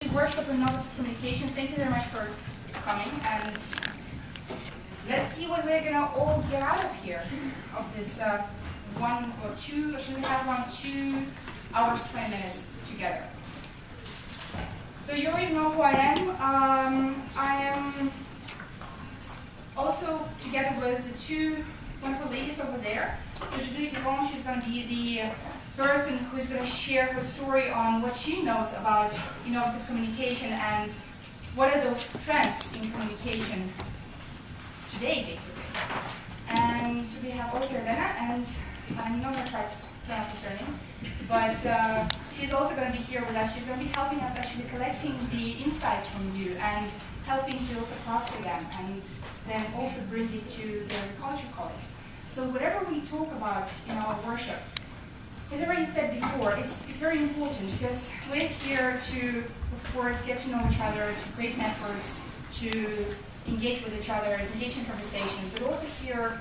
Workshop on innovative communication. Thank you very much for coming, and let's see what we're gonna all get out of here of this 1 or 2, or should we have 2 hours 20 minutes together. So you already know who I am. I am also together with the 2 wonderful ladies over there. So Julie, she's going to be the person who is going to share her story on what she knows about innovative communication and what are those trends in communication today, basically. And we have also Elena, and I'm not going to try to pronounce her surname, but she's also going to be here with us. She's going to be helping us actually collecting the insights from you and helping to also foster them and then also bring it to their culture colleagues. So whatever we talk about in our workshop, as I already said before, it's very important because we're here to, of course, get to know each other, to create networks, to engage with each other, engage in conversation, but also here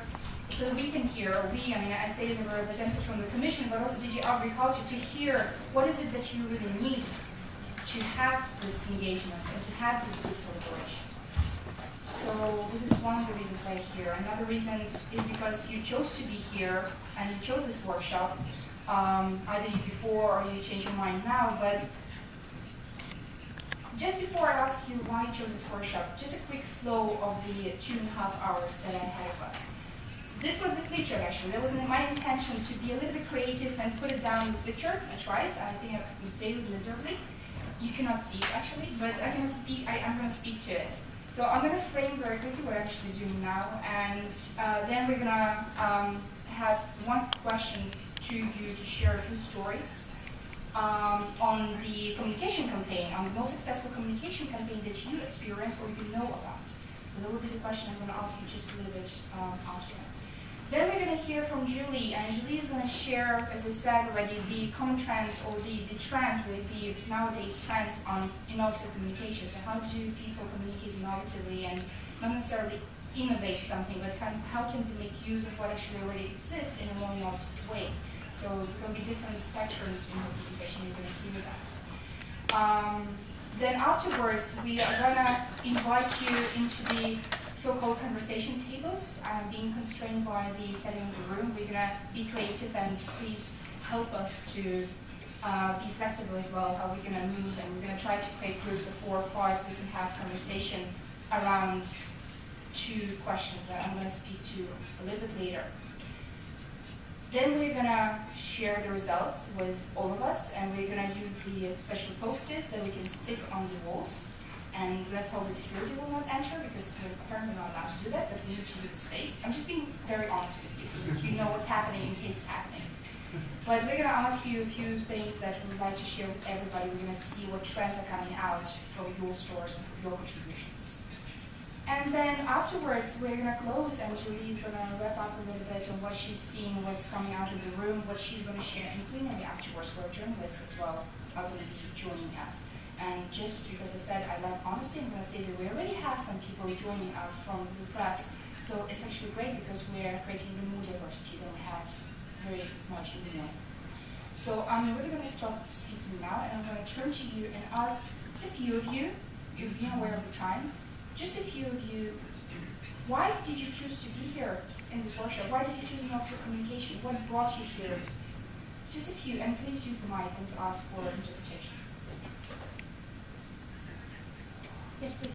so that we can hear, or we, I say as a representative from the Commission, but also DG Agriculture, to hear what is it that you really need to have this engagement and to have this good collaboration. So this is one of the reasons why I'm here. Another reason is because you chose to be here and you chose this workshop. Either before or you change your mind now, but just before I ask you why you chose this workshop, just a quick flow of the 2.5 hours that I had of us. This was the flip chart actually. That was my intention to be a little bit creative and put it down in the flip chart. I tried, I think I failed miserably. You cannot see it actually, but I'm going to speak to it. So I'm going to frame very quickly what I'm actually doing now, and then we're going to have one question to you to share a few stories on the communication campaign, on the most successful communication campaign that you experience or you know about. So that will be the question I'm going to ask you just a little bit after. Then we're going to hear from Julie, and Julie is going to share, as I said already, the common trends or the trends, the nowadays trends on innovative communication. So how do people communicate innovatively and not necessarily innovate something, but how can we make use of what actually already exists in a more innovative way? So there's going to be different spectrums in the presentation, you're going to hear that. Then afterwards, we are going to invite you into the so-called conversation tables. Being constrained by the setting of the room, we're going to be creative and please help us to be flexible as well, how we're going to move, and we're going to try to create groups of 4 or 5 so we can have conversation around 2 questions that I'm going to speak to a little bit later. Then we're going to share the results with all of us, and we're going to use the special post-its that we can stick on the walls. And let's hope the security will not enter, because we're apparently not allowed to do that, but we need to use the space. I'm just being very honest with you, so that you know what's happening in case it's happening. But we're going to ask you a few things that we would like to share with everybody. We're going to see what trends are coming out from your stores and your contributions. And then afterwards, we're going to close, and Julie is going to wrap up a little bit on what she's seeing, what's coming out of the room, what she's going to share, including afterwards for journalists as well are going to be joining us. And just because I said I love honesty, I'm going to say that we already have some people joining us from the press, so it's actually great because we're creating more diversity than we had very much in the morning. So I'm really going to stop speaking now, and I'm going to turn to you and ask a few of you, you've been aware of the time, just a few of you, why did you choose to be here in this workshop? Why did you choose innovative communication? What brought you here? Just a few, and please use the mic and ask for interpretation. Yes, please.